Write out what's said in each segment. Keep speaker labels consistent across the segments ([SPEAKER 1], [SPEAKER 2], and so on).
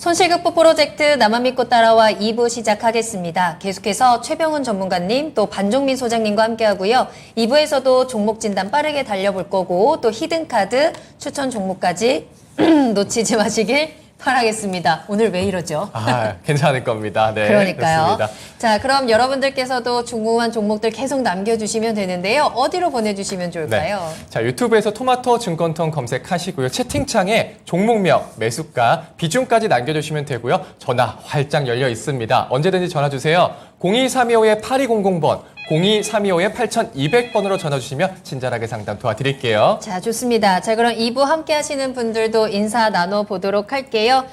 [SPEAKER 1] 손실 극복 프로젝트 나만 믿고 따라와 2부 시작하겠습니다. 계속해서 최병훈 전문가님 또 반종민 소장님과 함께하고요. 2부에서도 종목 진단 빠르게 달려볼 거고 또 히든카드 추천 종목까지 놓치지 마시길 바라겠습니다. 오늘 왜 이러죠?
[SPEAKER 2] 괜찮을 겁니다. 네,
[SPEAKER 1] 그러니까요.
[SPEAKER 2] 좋습니다.
[SPEAKER 1] 자, 그럼 여러분들께서도 궁금한 종목들 계속 남겨주시면 되는데요. 어디로 보내주시면 좋을까요?
[SPEAKER 2] 네. 자, 유튜브에서 토마토 증권통 검색하시고요. 채팅창에 종목명, 매수가, 비중까지 남겨주시면 되고요. 전화 활짝 열려 있습니다. 언제든지 전화 주세요. 02325-8200번, 02325-8200번으로 전화 주시면 친절하게 상담 도와드릴게요.
[SPEAKER 1] 자, 좋습니다. 자, 그럼 2부 함께 하시는 분들도 인사 나눠보도록 할게요.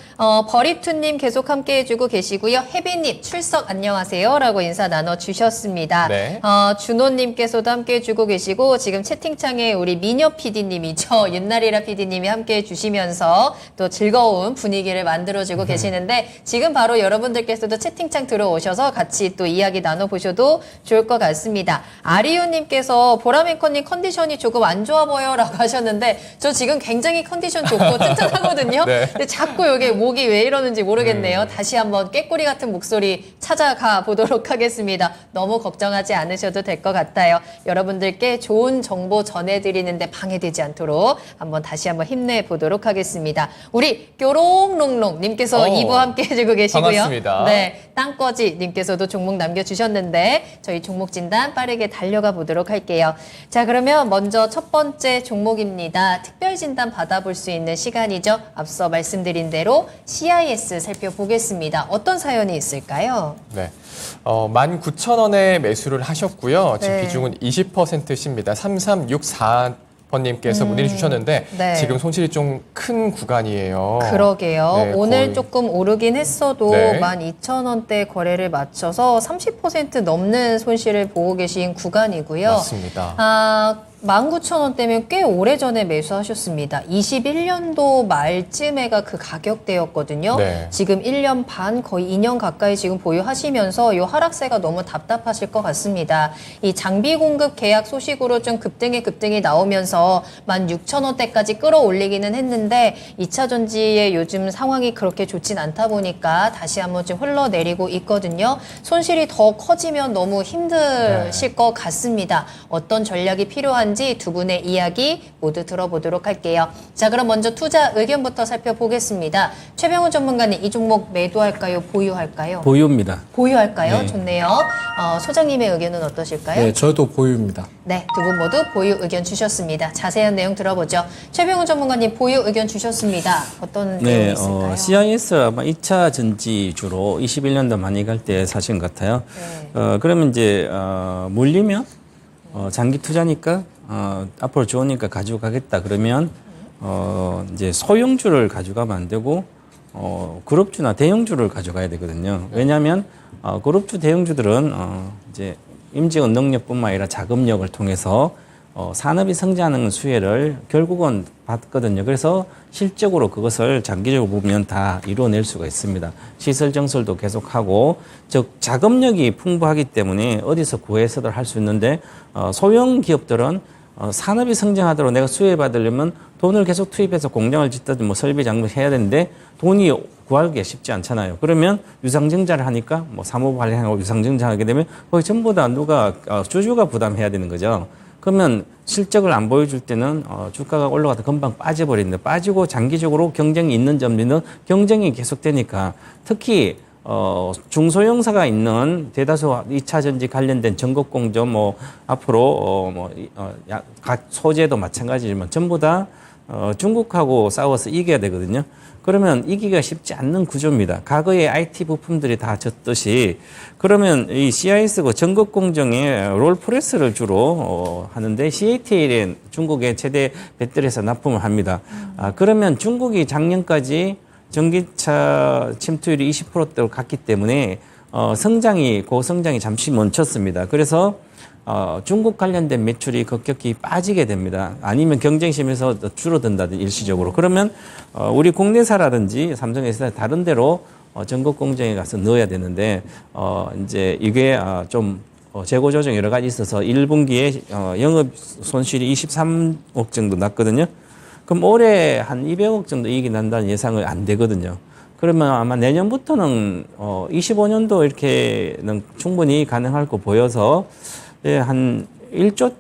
[SPEAKER 1] 버리투님 계속 함께 해주고 계시고요. 혜빈님 출석 안녕하세요 라고 인사 나눠주셨습니다.
[SPEAKER 2] 네.
[SPEAKER 1] 준호님께서도 함께 해주고 계시고 지금 채팅창에 우리 미녀 PD님이죠. 옛날이라 PD님이 함께 해주시면서 또 즐거운 분위기를 만들어주고 계시는데 지금 바로 여러분들께서도 채팅창 들어오셔서 같이 또 이야기 나눠보셔도 좋을 것 같습니다. 아리우님께서 보라맨커님 컨디션이 조금 안 좋아 보여라고 하셨는데 저 지금 굉장히 컨디션 좋고 튼튼하거든요.
[SPEAKER 2] 네.
[SPEAKER 1] 근데 자꾸 여기 목이 왜 이러는지 모르겠네요. 다시 한번 깨꼬리 같은 목소리 찾아가 보도록 하겠습니다. 너무 걱정하지 않으셔도 될 것 같아요. 여러분들께 좋은 정보 전해드리는데 방해되지 않도록 다시 한번 힘내보도록 하겠습니다. 우리 뾰롱롱롱님께서 2부 함께 해주고 계시고요.
[SPEAKER 2] 반갑습니다.
[SPEAKER 1] 네, 땅꺼지님께서도 종목 남겨주셨는데 저희 종목 진단 빠르게 달려가 보도록 할게요. 자, 그러면 먼저 첫 번째 종목입니다. 특별 진단 받아볼 수 있는 시간이죠. 앞서 말씀드린 대로 CIS 살펴보겠습니다. 어떤 사연이 있을까요?
[SPEAKER 2] 네. 19,000원에 매수를 하셨고요. 지금
[SPEAKER 1] 네.
[SPEAKER 2] 비중은 20%십니다. 3364번님께서 문의를 주셨는데
[SPEAKER 1] 네.
[SPEAKER 2] 지금 손실이 좀 큰 구간이에요.
[SPEAKER 1] 그러게요.
[SPEAKER 2] 네,
[SPEAKER 1] 오늘
[SPEAKER 2] 거의.
[SPEAKER 1] 조금 오르긴 했어도
[SPEAKER 2] 네.
[SPEAKER 1] 12,000원대 거래를 마쳐서 30% 넘는 손실을 보고 계신 구간이고요.
[SPEAKER 2] 맞습니다.
[SPEAKER 1] 19,000원대면 꽤 오래전에 매수하셨습니다. 21년도 말쯤에가 그 가격대였거든요.
[SPEAKER 2] 네.
[SPEAKER 1] 지금 1년 반, 거의 2년 가까이 지금 보유하시면서 이 하락세가 너무 답답하실 것 같습니다. 이 장비 공급 계약 소식으로 좀 급등이 나오면서 16,000원대까지 끌어올리기는 했는데 2차 전지의 요즘 상황이 그렇게 좋진 않다 보니까 다시 한번 좀 흘러내리고 있거든요. 손실이 더 커지면 너무 힘드실 것 같습니다. 어떤 전략이 필요한지 두 분의 이야기 모두 들어보도록 할게요. 자, 그럼 먼저 투자 의견부터 살펴보겠습니다. 최병훈 전문가님, 이 종목 매도할까요? 보유할까요?
[SPEAKER 3] 보유입니다.
[SPEAKER 1] 보유할까요?
[SPEAKER 3] 네.
[SPEAKER 1] 좋네요. 소장님의 의견은 어떠실까요?
[SPEAKER 3] 네, 저도 보유입니다.
[SPEAKER 1] 네, 두 분 모두 보유 의견 주셨습니다. 자세한 내용 들어보죠. 최병훈 전문가님 보유 의견 주셨습니다. 어떤 내용이 있을까요?
[SPEAKER 3] CIS 아마 2차 전지주로 21년도 많이 갈 때 사신 것 같아요.
[SPEAKER 1] 네.
[SPEAKER 3] 그러면 이제 물리면 장기 투자니까 앞으로 좋으니까 가지고 가겠다 그러면 이제 소형주를 가져가면 안 되고 그룹주나 대형주를 가져가야 되거든요. 왜냐하면 그룹주 대형주들은 이제 임직원 능력뿐만 아니라 자금력을 통해서 산업이 성장하는 수혜를 결국은 받거든요. 그래서 실적으로 그것을 장기적으로 보면 다 이루어낼 수가 있습니다. 시설 정설도 계속하고 즉 자금력이 풍부하기 때문에 어디서 구해서들 할 수 있는데 소형 기업들은 산업이 성장하도록 내가 수혜 받으려면 돈을 계속 투입해서 공장을 짓든 뭐 설비 장비 해야 되는데 돈이 구하기가 쉽지 않잖아요. 그러면 유상증자를 하니까 뭐 사무 발행하고 유상증자 하게 되면 거의 전부 다 누가 주주가 부담해야 되는 거죠. 그러면 실적을 안 보여줄 때는 주가가 올라가다 금방 빠져버리는데 빠지고 장기적으로 경쟁이 있는 점들은 경쟁이 계속되니까 특히 중소형사가 있는 대다수 2차 전지 관련된 전국공정 앞으로 각 소재도 마찬가지지만 전부 다 중국하고 싸워서 이겨야 되거든요. 그러면 이기기가 쉽지 않는 구조입니다. 과거의 IT 부품들이 다 졌듯이 그러면 이 CIS가 전국 공정에 롤프레스를 주로 하는데 CATL은 중국의 최대 배터리에서 납품을 합니다. 그러면 중국이 작년까지 전기차 침투율이 20%대로 갔기 때문에 고성장이 잠시 멈췄습니다. 그래서 중국 관련된 매출이 급격히 빠지게 됩니다. 아니면 경쟁심에서 줄어든다든지 일시적으로. 그러면 우리 국내사라든지 삼성에서 다른 데로 전국 공정에 가서 넣어야 되는데 이제 이게 좀 재고 조정 여러 가지 있어서 1분기에 영업 손실이 23억 정도 났거든요. 그럼 올해 한 200억 정도 이익이 난다는 예상은 안 되거든요. 그러면 아마 내년부터는 25년도 이렇게는 충분히 가능할 거 보여서 예, 한 1조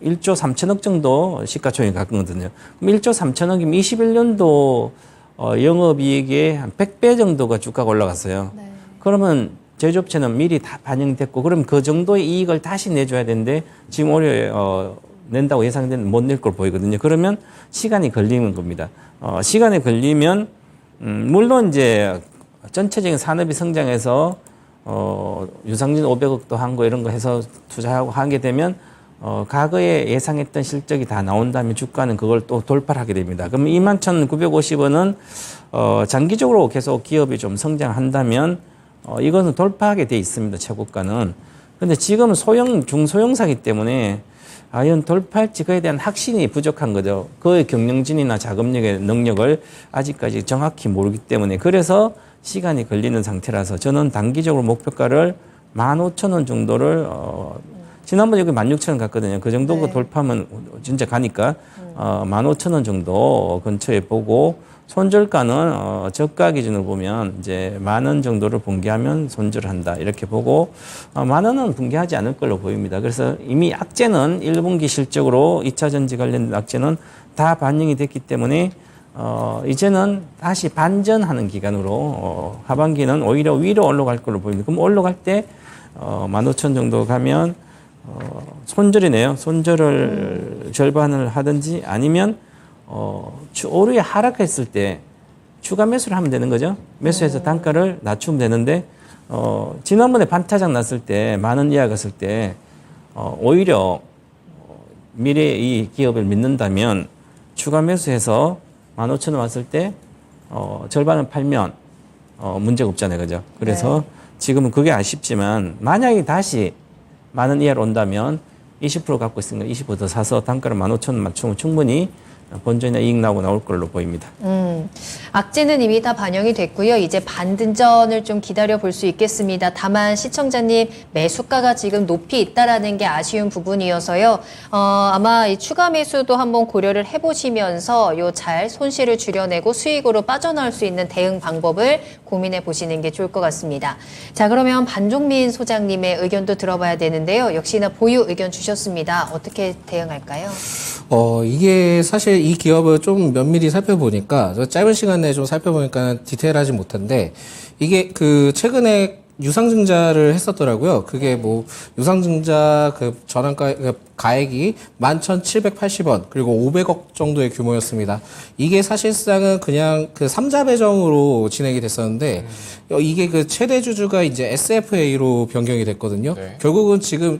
[SPEAKER 3] 3천억 정도 시가총액이 갔거든요. 그럼 1조 3천억이면 21년도 영업이익의 한 100배 정도가 주가가 올라갔어요.
[SPEAKER 1] 네.
[SPEAKER 3] 그러면 제조업체는 미리 다 반영됐고, 그럼 그 정도의 이익을 다시 내줘야 되는데 지금 올해 낸다고 예상되는 못 낼 걸 보이거든요. 그러면 시간이 걸리는 겁니다. 시간이 걸리면 물론 이제 전체적인 산업이 성장해서 유상증 500억도 한 거 이런 거 해서 투자하고 하게 되면 과거에 예상했던 실적이 다 나온 다음에 주가는 그걸 또 돌파를 하게 됩니다. 그럼 21,950원은 장기적으로 계속 기업이 좀 성장한다면 이것은 돌파하게 돼 있습니다. 최고가는. 근데 지금은 중소형사기 때문에 과연 돌파할지 그에 대한 확신이 부족한 거죠. 그의 경영진이나 자금력의 능력을 아직까지 정확히 모르기 때문에, 그래서 시간이 걸리는 상태라서 저는 단기적으로 목표가를 15,000원 정도를 지난번에 여기 16,000원 갔거든요. 그 정도
[SPEAKER 1] 네.
[SPEAKER 3] 돌파하면 진짜 가니까 15,000원 정도 근처에 보고, 손절가는 저가 기준으로 보면 이제 10,000원 정도를 붕괴하면 손절을 한다 이렇게 보고, 10,000원은 붕괴하지 않을 걸로 보입니다. 그래서 이미 악재는 1분기 실적으로 2차 전지 관련된 악재는 다 반영이 됐기 때문에 이제는 다시 반전하는 기간으로 하반기는 오히려 위로 올라갈 걸로 보입니다. 그럼 올라갈 때 15,000 정도 가면 손절이네요. 손절을 절반을 하든지 아니면 오르에 하락했을 때 추가 매수를 하면 되는 거죠. 매수해서 단가를 낮추면 되는데 지난번에 반타작 났을 때 10,000원 이하 갔을 때 오히려 미래의 이 기업을 믿는다면 추가 매수해서 15,000원 왔을 때 절반을 팔면 문제가 없잖아요. 그죠? 그래서 지금은 그게 아쉽지만 만약에 다시 10,000원 이하로 온다면 20% 갖고 있으니까 20%더 사서 단가를 15,000원 맞추면 충분히 본전이나 이익 나올 걸로 보입니다.
[SPEAKER 1] 악재는 이미 다 반영이 됐고요. 이제 반등전을 좀 기다려 볼 수 있겠습니다. 다만 시청자님 매수가가 지금 높이 있다라는 게 아쉬운 부분이어서요. 아마 이 추가 매수도 한번 고려를 해보시면서 요 잘 손실을 줄여내고 수익으로 빠져나올 수 있는 대응 방법을 고민해 보시는 게 좋을 것 같습니다. 자, 그러면 반종민 소장님의 의견도 들어봐야 되는데요. 역시나 보유 의견 주셨습니다. 어떻게 대응할까요?
[SPEAKER 4] 이게 사실 이 기업을 좀 면밀히 살펴보니까, 저 짧은 시간 내에 좀 살펴보니까 디테일하지 못한데, 이게 최근에 유상증자를 했었더라고요. 그게 뭐, 유상증자 전환가, 가액이 11,780원, 그리고 500억 정도의 규모였습니다. 이게 사실상은 그냥 삼자 배정으로 진행이 됐었는데, 이게 최대 주주가 이제 SFA로 변경이 됐거든요.
[SPEAKER 2] 네.
[SPEAKER 4] 결국은 지금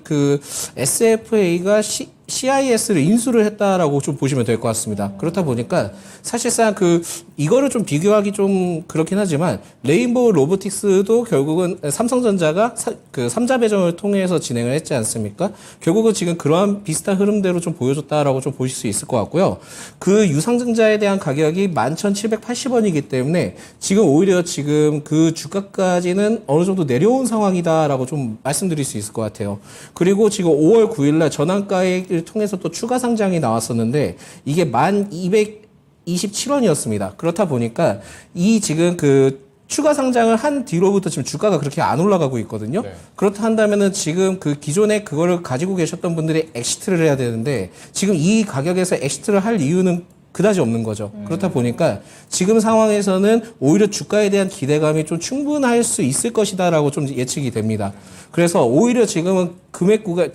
[SPEAKER 4] SFA가 CIS를 인수를 했다라고 좀 보시면 될 것 같습니다. 그렇다 보니까 사실상 이거를 좀 비교하기 좀 그렇긴 하지만 레인보우 로보틱스도 결국은 삼성전자가 삼자 배정을 통해서 진행을 했지 않습니까? 결국은 지금 그러한 비슷한 흐름대로 좀 보여줬다라고 좀 보실 수 있을 것 같고요. 그 유상증자에 대한 가격이 11,780원이기 때문에 지금 오히려 지금 그 주가까지는 어느 정도 내려온 상황이다라고 좀 말씀드릴 수 있을 것 같아요. 그리고 지금 5월 9일날 전환가액을 통해서 또 추가 상장이 나왔었는데 이게 1,227원이었습니다. 그렇다 보니까 이 지금 추가 상장을 한 뒤로부터 지금 주가가 그렇게 안 올라가고 있거든요.
[SPEAKER 2] 네.
[SPEAKER 4] 그렇다 한다면은 지금 기존에 그거를 가지고 계셨던 분들이 엑시트를 해야 되는데 지금 이 가격에서 엑시트를 할 이유는 그다지 없는 거죠. 그렇다 보니까 지금 상황에서는 오히려 주가에 대한 기대감이 좀 충분할 수 있을 것이다라고 좀 예측이 됩니다. 그래서 오히려 지금은 금액 구간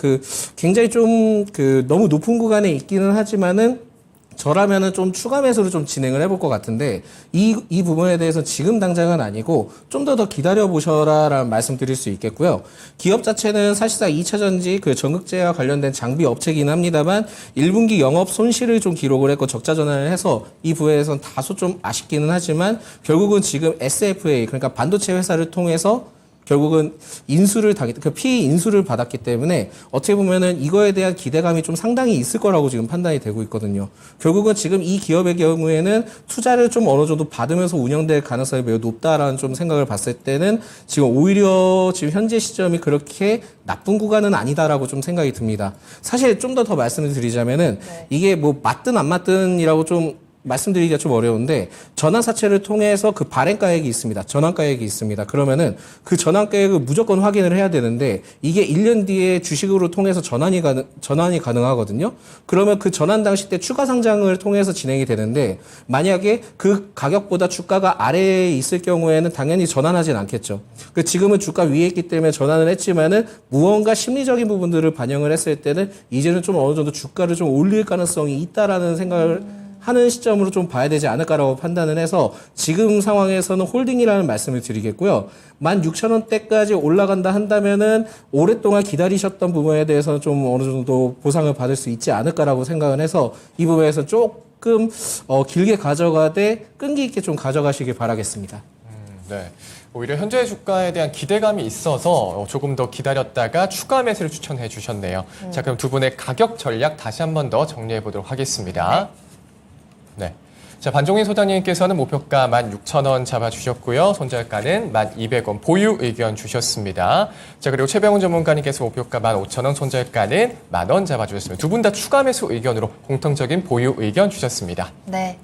[SPEAKER 4] 굉장히 좀 너무 높은 구간에 있기는 하지만은 저라면은 좀 추가 매수를 좀 진행을 해볼 것 같은데 이 부분에 대해서 지금 당장은 아니고 좀 더 기다려보셔라라는 말씀 드릴 수 있겠고요. 기업 자체는 사실상 2차 전지 전극제와 관련된 장비 업체이긴 합니다만 1분기 영업 손실을 좀 기록을 했고 적자 전환을 해서 이 부분에서는 다소 좀 아쉽기는 하지만 결국은 지금 SFA 그러니까 반도체 회사를 통해서 결국은 PE 인수를 받았기 때문에 어떻게 보면은 이거에 대한 기대감이 좀 상당히 있을 거라고 지금 판단이 되고 있거든요. 결국은 지금 이 기업의 경우에는 투자를 좀 어느 정도 받으면서 운영될 가능성이 매우 높다라는 좀 생각을 봤을 때는 지금 오히려 지금 현재 시점이 그렇게 나쁜 구간은 아니다라고 좀 생각이 듭니다. 사실 좀 더 말씀을 드리자면은 이게 뭐 맞든 안 맞든이라고 좀 말씀드리기가 좀 어려운데 전환사채를 통해서 그 발행가액이 있습니다. 전환가액이 있습니다. 그러면은 그 전환가액을 무조건 확인을 해야 되는데 이게 1년 뒤에 주식으로 통해서 전환이 가능하거든요. 그러면 그 전환 당시 때 추가 상장을 통해서 진행이 되는데 만약에 그 가격보다 주가가 아래에 있을 경우에는 당연히 전환하진 않겠죠. 지금은 주가 위에 있기 때문에 전환을 했지만은 무언가 심리적인 부분들을 반영을 했을 때는 이제는 좀 어느 정도 주가를 좀 올릴 가능성이 있다라는 생각을 하는 시점으로 좀 봐야 되지 않을까라고 판단을 해서 지금 상황에서는 홀딩이라는 말씀을 드리겠고요. 16,000원대까지 올라간다 한다면은 오랫동안 기다리셨던 부분에 대해서는 좀 어느 정도 보상을 받을 수 있지 않을까라고 생각을 해서 이 부분에서 조금 길게 가져가되 끈기 있게 좀 가져가시길 바라겠습니다.
[SPEAKER 2] 네. 오히려 현재 주가에 대한 기대감이 있어서 조금 더 기다렸다가 추가 매수를 추천해 주셨네요. 자, 그럼 두 분의 가격 전략 다시 한 번 더 정리해 보도록 하겠습니다. 네. 자, 반종인 소장님께서는 목표가 16,000원 잡아주셨고요. 손절가는 1,200원 보유 의견 주셨습니다. 자, 그리고 최병훈 전문가님께서 목표가 15,000원, 손절가는 10,000원 잡아주셨습니다. 두 분 다 추가 매수 의견으로 공통적인 보유 의견 주셨습니다.
[SPEAKER 1] 네.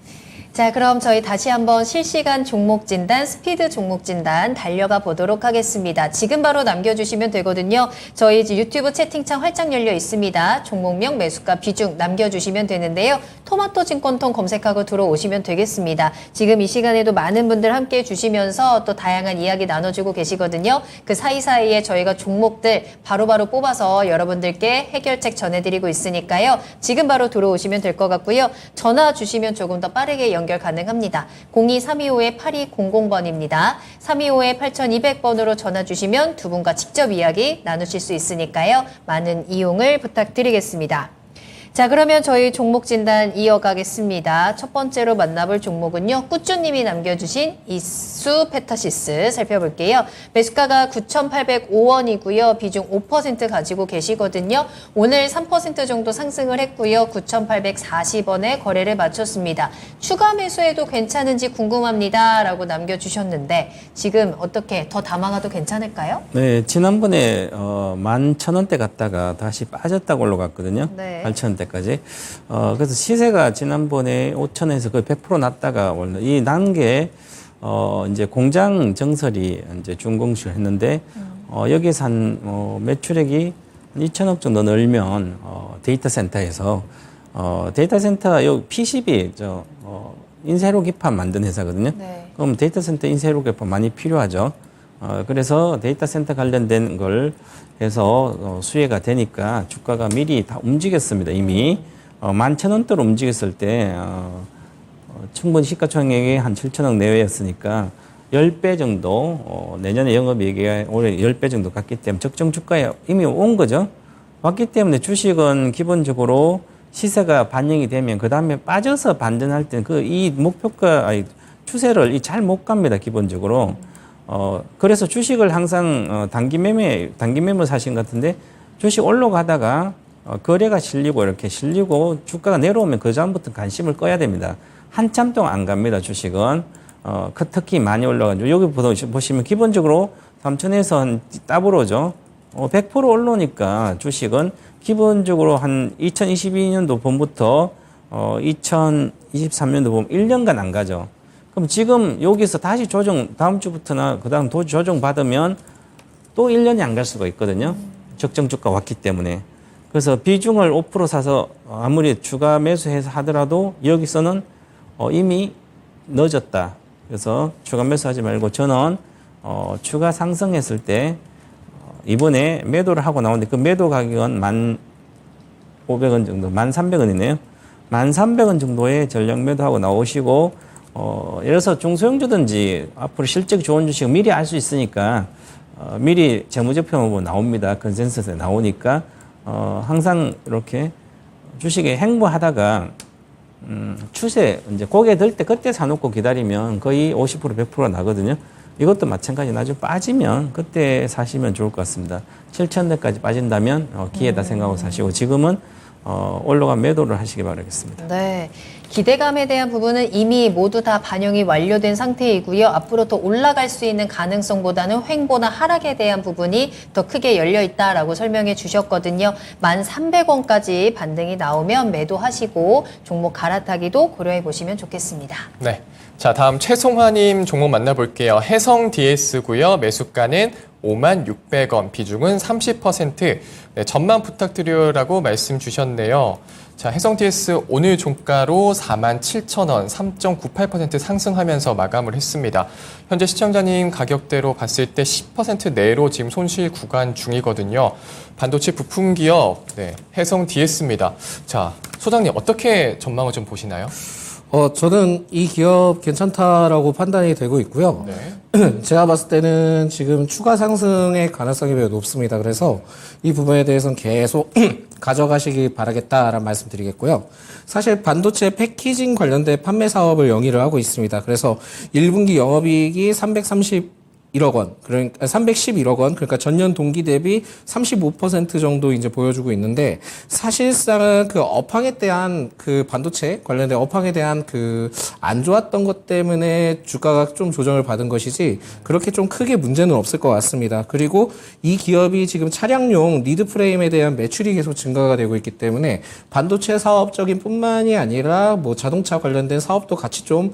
[SPEAKER 1] 자, 그럼 저희 다시 한번 실시간 종목 진단, 스피드 종목 진단 달려가 보도록 하겠습니다. 지금 바로 남겨주시면 되거든요. 저희 이제 유튜브 채팅창 활짝 열려 있습니다. 종목명, 매수가, 비중 남겨주시면 되는데요. 토마토 증권통 검색하고 들어오시면 되겠습니다. 지금 이 시간에도 많은 분들 함께 해주시면서 또 다양한 이야기 나눠주고 계시거든요. 그 사이사이에 저희가 종목들 바로바로 뽑아서 여러분들께 해결책 전해드리고 있으니까요. 지금 바로 들어오시면 될 것 같고요. 전화 주시면 조금 더 빠르게 연결 가능합니다. 02-325-8200번입니다. 325-8200번으로 전화 주시면 두 분과 직접 이야기 나누실 수 있으니까요. 많은 이용을 부탁드리겠습니다. 자, 그러면 저희 종목 진단 이어가겠습니다. 첫 번째로 만나볼 종목은요. 꾸쭈님이 남겨주신 이수 페타시스 살펴볼게요. 매수가가 9,805원이고요. 비중 5% 가지고 계시거든요. 오늘 3% 정도 상승을 했고요. 9,840원에 거래를 마쳤습니다. 추가 매수해도 괜찮은지 궁금합니다. 라고 남겨주셨는데 지금 어떻게 더 담아가도 괜찮을까요?
[SPEAKER 3] 네, 지난번에 11,000원대 갔다가 다시 빠졌다고 올라갔거든요.
[SPEAKER 1] 네.
[SPEAKER 3] 8,000원대까지. 그래서 시세가 지난번에 5,000원에서 거의 100% 났다가 올라. 이 난 게 이제 공장 정설이 이제 준공식을 했는데 여기서 한 매출액이 2,000억 정도 늘면 데이터 센터에서 데이터 센터 요 PCB 인쇄로 기판 만든 회사거든요.
[SPEAKER 1] 네.
[SPEAKER 3] 그럼 데이터 센터 인쇄로 기판 많이 필요하죠. 그래서 데이터 센터 관련된 걸 해서 수혜가 되니까 주가가 미리 다 움직였습니다. 이미 11,000원대로 움직였을 때 충분히 시가총액이 한 7천억 내외였으니까 10배 정도 내년에 영업이익이 올해 10배 정도 갔기 때문에 적정 주가에 이미 온 거죠. 왔기 때문에 주식은 기본적으로 시세가 반영이 되면 그 다음에 빠져서 반전할 때는 이 목표가 추세를 잘 못 갑니다. 기본적으로. 그래서 주식을 항상 단기 매물 사신 것 같은데 주식 올라가다가 거래가 실리고 이렇게 실리고 주가가 내려오면 그 다음부터 관심을 꺼야 됩니다. 한참 동안 안 갑니다. 주식은. 특히 많이 올라가죠. 여기 보시면 기본적으로 3,000에서 한 더블오죠. 100% 올라오니까 주식은 기본적으로 한 2022년도 봄부터 2023년도 봄 1년간 안 가죠. 그럼 지금 여기서 다시 조정, 다음 주부터나 그 다음 조정 받으면 또 1년이 안 갈 수가 있거든요. 적정 주가 왔기 때문에. 그래서 비중을 5% 사서 아무리 추가 매수해서 하더라도 여기서는 이미 늦었다. 그래서 추가 매수하지 말고 저는 추가 상승했을 때 이번에 매도를 하고 나오는데 그 매도 가격은 1,500원 정도, 1,300원이네요. 1,300원 정도의 전량 매도하고 나오시고 예를 들어서 중소형주든지 앞으로 실적 좋은 주식 미리 알 수 있으니까 미리 재무제표만 보면 나옵니다. 컨센서스에 나오니까 항상 이렇게 주식에 행보하다가 추세 이제 고개 들 때 그때 사놓고 기다리면 거의 50% 100%가 나거든요. 이것도 마찬가지 나중에 빠지면 그때 사시면 좋을 것 같습니다. 7,000원대까지 빠진다면 기회다 생각하고 사시고 지금은 올라간 매도를 하시기 바라겠습니다.
[SPEAKER 1] 네. 기대감에 대한 부분은 이미 모두 다 반영이 완료된 상태이고요. 앞으로 더 올라갈 수 있는 가능성보다는 횡보나 하락에 대한 부분이 더 크게 열려 있다라고 설명해 주셨거든요. 1,300원까지 반등이 나오면 매도하시고 종목 갈아타기도 고려해 보시면 좋겠습니다.
[SPEAKER 2] 네. 자, 다음 최송화님 종목 만나볼게요. 해성 DS고요. 매수가는 56,600원, 비중은 30%. 네, 전망 부탁드려요라고 말씀 주셨네요. 자, 해성 DS 오늘 종가로 47,000원, 3.98% 상승하면서 마감을 했습니다. 현재 시청자님 가격대로 봤을 때 10% 내로 지금 손실 구간 중이거든요. 반도체 부품 기업, 네, 해성 DS입니다. 자, 소장님 어떻게 전망을 좀 보시나요?
[SPEAKER 4] 저는 이 기업 괜찮다라고 판단이 되고 있고요.
[SPEAKER 2] 네.
[SPEAKER 4] 제가 봤을 때는 지금 추가 상승의 가능성이 매우 높습니다. 그래서 이 부분에 대해서는 계속 가져가시기 바라겠다라는 말씀 드리겠고요. 사실 반도체 패키징 관련된 판매 사업을 영위를 하고 있습니다. 그래서 1분기 영업이익이 331억 원, 그러니까 311억 원, 그러니까 전년 동기 대비 35% 정도 이제 보여주고 있는데, 사실상은 그 업황에 대한 그 반도체 관련된 업황에 대한 그 안 좋았던 것 때문에 주가가 좀 조정을 받은 것이지, 그렇게 좀 크게 문제는 없을 것 같습니다. 그리고 이 기업이 지금 차량용 리드 프레임에 대한 매출이 계속 증가가 되고 있기 때문에 반도체 사업적인 뿐만이 아니라 뭐 자동차 관련된 사업도 같이 좀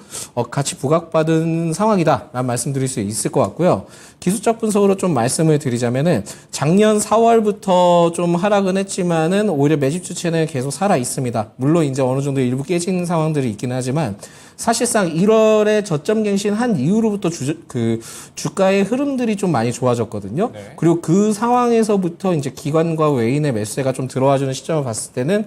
[SPEAKER 4] 같이 부각받은 상황이다라는 말씀드릴 수 있을 것 같고요. 기술적 분석으로 좀 말씀을 드리자면은 작년 4월부터 좀 하락은 했지만은 오히려 매집 주체는 계속 살아 있습니다. 물론 이제 어느 정도 일부 깨진 상황들이 있긴 하지만 사실상 1월에 저점 갱신한 이후로부터 주가의 흐름들이 좀 많이 좋아졌거든요.
[SPEAKER 2] 네.
[SPEAKER 4] 그리고 그 상황에서부터 이제 기관과 외인의 매수세가 좀 들어와주는 시점을 봤을 때는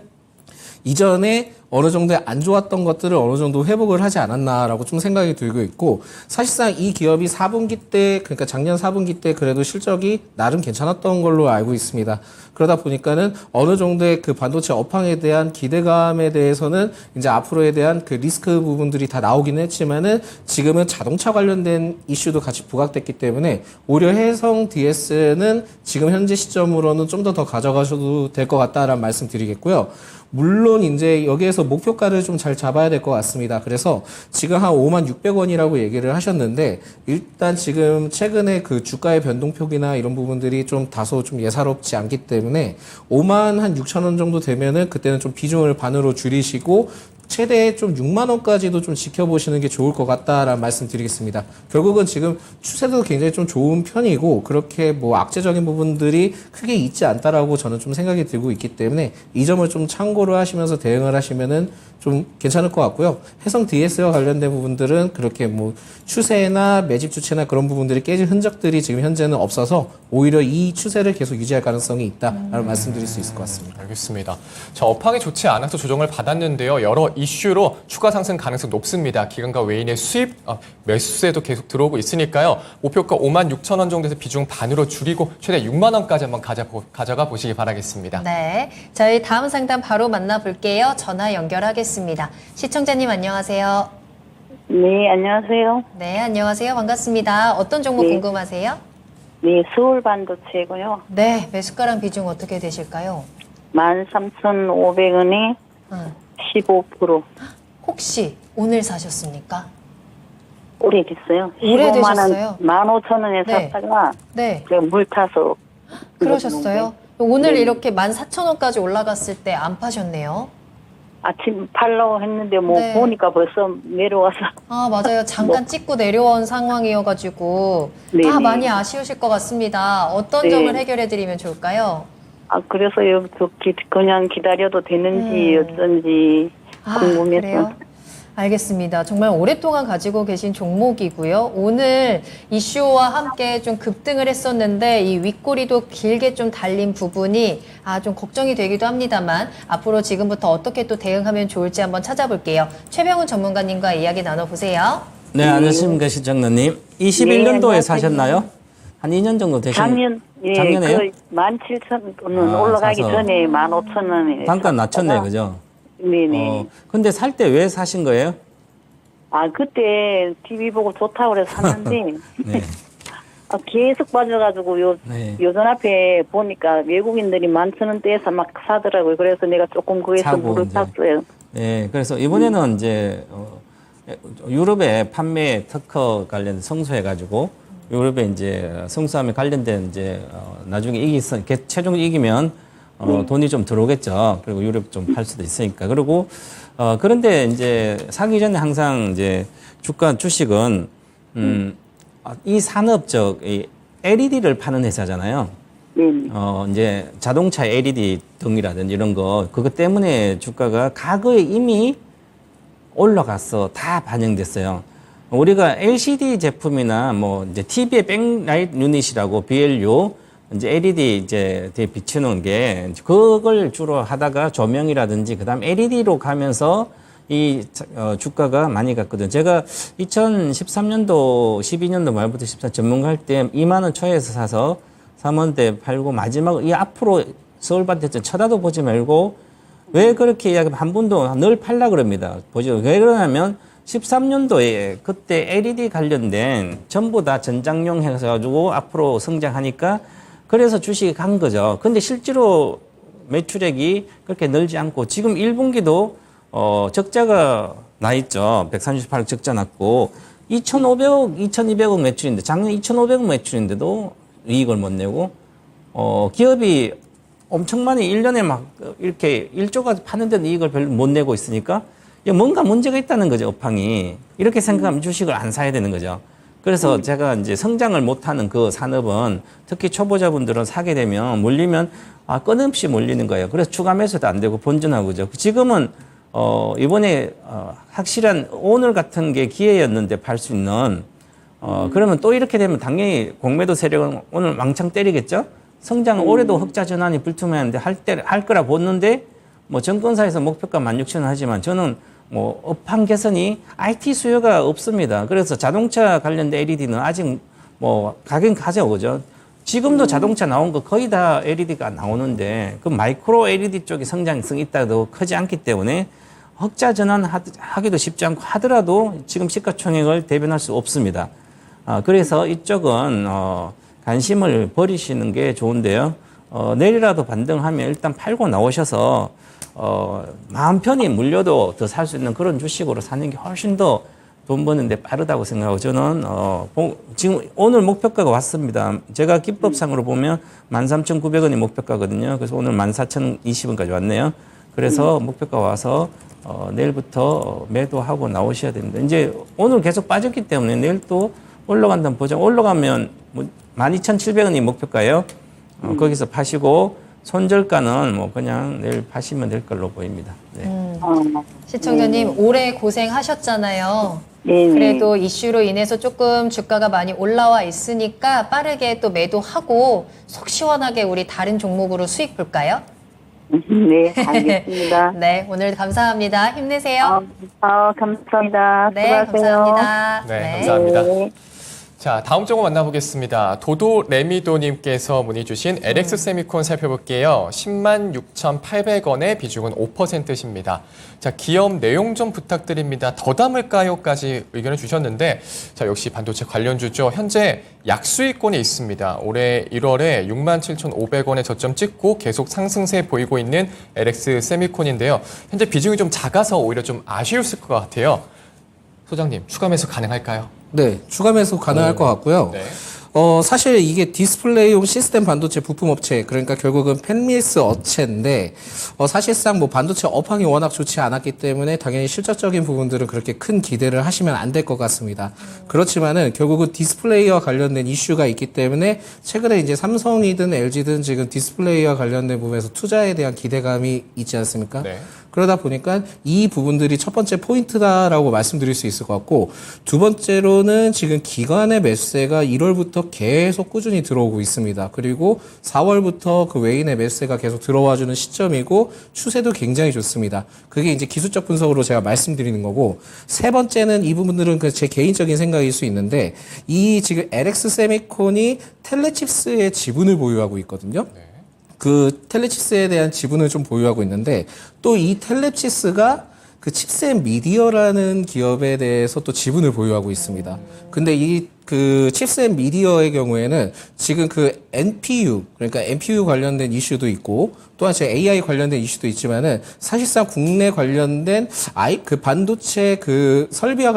[SPEAKER 4] 이전에 어느 정도 안 좋았던 것들을 어느 정도 회복을 하지 않았나라고 좀 생각이 들고 있고, 사실상 이 기업이 4분기 때, 그러니까 작년 4분기 때 그래도 실적이 나름 괜찮았던 걸로 알고 있습니다. 그러다 보니까는 어느 정도의 그 반도체 업황에 대한 기대감에 대해서는 이제 앞으로에 대한 그 리스크 부분들이 다 나오긴 했지만은 지금은 자동차 관련된 이슈도 같이 부각됐기 때문에 오히려 해성 DS는 지금 현재 시점으로는 좀 더 가져가셔도 될 것 같다라는 말씀 드리겠고요. 물론 이제 여기에서 목표가를 좀 잘 잡아야 될 것 같습니다. 그래서 지금 한 56,600원이라고 얘기를 하셨는데, 일단 지금 최근에 그 주가의 변동폭이나 이런 부분들이 좀 다소 좀 예사롭지 않기 때문에 56,000원 정도 되면은 그때는 좀 비중을 반으로 줄이시고 최대 좀 6만 원까지도 좀 지켜보시는 게 좋을 것 같다라는 말씀 드리겠습니다. 결국은 지금 추세도 굉장히 좀 좋은 편이고 그렇게 뭐 악재적인 부분들이 크게 있지 않다라고 저는 좀 생각이 들고 있기 때문에 이 점을 좀 참고를 하시면서 대응을 하시면은 좀 괜찮을 것 같고요. 해성 DS와 관련된 부분들은 그렇게 뭐 추세나 매집 주체나 그런 부분들이 깨진 흔적들이 지금 현재는 없어서 오히려 이 추세를 계속 유지할 가능성이 있다라는 말씀드릴 수 있을 것 같습니다.
[SPEAKER 2] 알겠습니다. 자, 업황이 좋지 않아서 조정을 받았는데요. 여러 이슈로 추가 상승 가능성 높습니다. 기관과 외인의 매수세도 계속 들어오고 있으니까요. 목표가 56,000원 정도에서 비중 반으로 줄이고 최대 6만 원까지 한번 가져가 보시기 바라겠습니다.
[SPEAKER 1] 네, 저희 다음 상담 바로 만나볼게요. 전화 연결하겠습니다. 시청자님 안녕하세요.
[SPEAKER 5] 네, 안녕하세요.
[SPEAKER 1] 네, 안녕하세요. 반갑습니다. 어떤 종목
[SPEAKER 5] 네.
[SPEAKER 1] 궁금하세요?
[SPEAKER 5] 네, 서울반도체고요.
[SPEAKER 1] 네, 매수가랑 비중 어떻게 되실까요?
[SPEAKER 5] 13,500원에 15%.
[SPEAKER 1] 혹시 오늘 사셨습니까?
[SPEAKER 5] 오래됐어요.
[SPEAKER 1] 오래되셨어요?
[SPEAKER 5] 15,000원에
[SPEAKER 1] 네.
[SPEAKER 5] 샀다가
[SPEAKER 1] 네,
[SPEAKER 5] 제가 물 타서
[SPEAKER 1] 그러셨어요? 오늘
[SPEAKER 5] 네.
[SPEAKER 1] 이렇게 14,000원까지 올라갔을 때 안 파셨네요.
[SPEAKER 5] 아침 팔라고 했는데 뭐
[SPEAKER 1] 네.
[SPEAKER 5] 보니까 벌써 내려와서
[SPEAKER 1] 아, 맞아요. 잠깐 찍고 내려온 상황이어가지고
[SPEAKER 5] 네네.
[SPEAKER 1] 많이 아쉬우실 것 같습니다. 어떤
[SPEAKER 5] 네.
[SPEAKER 1] 점을 해결해드리면 좋을까요?
[SPEAKER 5] 그래서 여기 그냥 기다려도 되는지 어쩐지 궁금해서.
[SPEAKER 1] 그래요? 알겠습니다. 정말 오랫동안 가지고 계신 종목이고요. 오늘 이슈와 함께 좀 급등을 했었는데 이 윗꼬리도 길게 좀 달린 부분이 좀 걱정이 되기도 합니다만 앞으로 지금부터 어떻게 또 대응하면 좋을지 한번 찾아볼게요. 최병훈 전문가님과 이야기 나눠보세요.
[SPEAKER 3] 네, 안녕하십니까, 시청자님. 21년도에
[SPEAKER 5] 안녕하세요.
[SPEAKER 3] 사셨나요? 한 2년 정도 되신
[SPEAKER 5] 작년에요?
[SPEAKER 3] 작년에요?
[SPEAKER 5] 17,000원은 올라가기
[SPEAKER 3] 사서.
[SPEAKER 5] 전에 15,000원에
[SPEAKER 3] 단가 낮췄네, 그죠?
[SPEAKER 5] 네네.
[SPEAKER 3] 근데 살 때 왜 사신 거예요?
[SPEAKER 5] 그때 TV 보고 좋다고 그래서 샀는데
[SPEAKER 3] 네.
[SPEAKER 5] 계속 빠져가지고
[SPEAKER 3] 네.
[SPEAKER 5] 요전 앞에 보니까 외국인들이 11,000원대에서 막 사더라고요. 그래서 내가 조금 거기서
[SPEAKER 3] 사고
[SPEAKER 5] 물을
[SPEAKER 3] 이제.
[SPEAKER 5] 탔어요.
[SPEAKER 3] 네, 그래서 이번에는 이제 유럽의 판매 특허 관련 성소해가지고 유럽에 이제 성소함에 관련된 이제 나중에 최종 이기면 돈이 좀 들어오겠죠. 그리고 유럽 좀 팔 수도 있으니까. 그리고 그런데 이제 사기 전에 항상 이제 주식은 이 산업 이 LED를 파는 회사잖아요. 이제 자동차 LED 등이라든지 이런 거, 그것 때문에 주가가 과거에 이미 올라가서 다 반영됐어요. 우리가 LCD 제품이나 뭐 이제 TV의 백라이트 유닛이라고 BLU, 이제 LED 이제 뒤에 비추는 게 그걸 주로 하다가 조명이라든지 그다음 LED로 가면서 이 주가가 많이 갔거든요. 제가 2013년도, 12년도 말부터 14 전문가 할 때 2만 원 초에서 사서 3원 대 팔고 마지막 이 앞으로 서울반대점 쳐다도 보지 말고 왜 그렇게 이야기하면 한 분도 늘 팔라 그럽니다. 보죠. 왜 그러냐면 13년도에 그때 LED 관련된 전부 다 전장용 해가지고 앞으로 성장하니까 그래서 주식이 간 거죠. 근데 실제로 매출액이 그렇게 늘지 않고 지금 1분기도 적자가 나 있죠. 138억 적자 났고 2,500억, 2,200억 매출인데 작년 2,500억 매출인데도 이익을 못 내고 기업이 엄청 많이 1년에 막 이렇게 1조가 파는데도 이익을 별로 못 내고 있으니까 뭔가 문제가 있다는 거죠, 업황이. 이렇게 생각하면 주식을 안 사야 되는 거죠. 그래서 제가 이제 성장을 못하는 그 산업은 특히 초보자분들은 사게 되면 몰리면 끊임없이 몰리는 거예요. 그래서 추가 매수도 안 되고 본전하고죠. 지금은 이번에 확실한 오늘 같은 게 기회였는데 팔 수 있는 그러면 또 이렇게 되면 당연히 공매도 세력은 오늘 왕창 때리겠죠? 성장은 올해도 흑자 전환이 불투명한데 할 거라 보는데 뭐 정권사에서 목표가 16,000원 하지만 저는 뭐 업황 개선이 IT 수요가 없습니다. 그래서 자동차 관련된 LED는 아직 뭐 가긴 가져오죠. 지금도 자동차 나온 거 거의 다 LED가 나오는데 그 마이크로 LED 쪽이 성장성이 있다도 크지 않기 때문에 흑자 전환하기도 쉽지 않고 하더라도 지금 시가총액을 대변할 수 없습니다. 그래서 이쪽은 관심을 버리시는 게 좋은데요. 내일이라도 반등하면 일단 팔고 나오셔서 마음 편히 물려도 더 살 수 있는 그런 주식으로 사는 게 훨씬 더 돈 버는데 빠르다고 생각하고 저는 지금 오늘 목표가가 왔습니다. 제가 기법상으로 보면 13,900원이 목표가거든요. 그래서 오늘 14,020원까지 왔네요. 그래서 목표가 와서 내일부터 매도하고 나오셔야 됩니다. 이제 오늘 계속 빠졌기 때문에 내일 또 올라간다면 보장. 올라가면 12,700원이 목표가예요. 거기서 파시고 손절가는 뭐 그냥 내일 파시면 될 걸로 보입니다. 네.
[SPEAKER 1] 시청자님 올해 고생하셨잖아요.
[SPEAKER 5] 네.
[SPEAKER 1] 그래도 이슈로 인해서 조금 주가가 많이 올라와 있으니까 빠르게 또 매도하고 속 시원하게 우리 다른 종목으로 수익 볼까요?
[SPEAKER 5] 네, 알겠습니다.
[SPEAKER 1] 네, 오늘 감사합니다. 힘내세요.
[SPEAKER 5] 감사합니다.
[SPEAKER 1] 네,
[SPEAKER 5] 수고하세요.
[SPEAKER 1] 감사합니다.
[SPEAKER 2] 네, 감사합니다.
[SPEAKER 5] 네.
[SPEAKER 2] 자, 다음 종목 만나보겠습니다. 도도레미도님께서 문의 주신 LX 세미콘 살펴볼게요. 106,800원의 비중은 5%십니다. 자, 기업 내용 좀 부탁드립니다. 더 담을까요?까지 의견을 주셨는데, 자, 역시 반도체 관련주죠. 현재 약수익권에 있습니다. 올해 1월에 67,500원에 저점 찍고 계속 상승세 보이고 있는 LX 세미콘인데요. 현재 비중이 좀 작아서 오히려 좀 아쉬웠을 것 같아요. 소장님, 추가 매수 가능할까요?
[SPEAKER 4] 네, 추가 매수 가능할 것 같고요.
[SPEAKER 2] 네.
[SPEAKER 4] 사실 이게 디스플레이용 시스템 반도체 부품 업체, 그러니까 결국은 펜밀스 업체인데, 사실상 뭐 반도체 업황이 워낙 좋지 않았기 때문에 당연히 실적적인 부분들은 그렇게 큰 기대를 하시면 안 될 것 같습니다. 그렇지만은 결국은 디스플레이와 관련된 이슈가 있기 때문에 최근에 이제 삼성이든 LG든 지금 디스플레이와 관련된 부분에서 투자에 대한 기대감이 있지 않습니까?
[SPEAKER 2] 네.
[SPEAKER 4] 그러다 보니까 이 부분들이 첫 번째 포인트다라고 말씀드릴 수 있을 것 같고, 두 번째로는 지금 기관의 매수세가 1월부터 계속 꾸준히 들어오고 있습니다. 그리고 4월부터 그 외인의 매수세가 계속 들어와주는 시점이고 추세도 굉장히 좋습니다. 그게 이제 기술적 분석으로 제가 말씀드리는 거고, 세 번째는 이 부분들은 제 개인적인 생각일 수 있는데, 이 지금 LX 세미콘이 텔레칩스의 지분을 보유하고 있거든요. 그 텔레칩스에 대한 지분을 좀 보유하고 있는데 또 이 텔레칩스가 그 칩셋 미디어라는 기업에 대해서 또 지분을 보유하고 있습니다. 근데 이 그 칩셋 미디어의 경우에는 지금 그 NPU, 그러니까 NPU 관련된 이슈도 있고 또한 제 AI 관련된 이슈도 있지만은 사실상 국내 관련된 그 반도체 그 설비와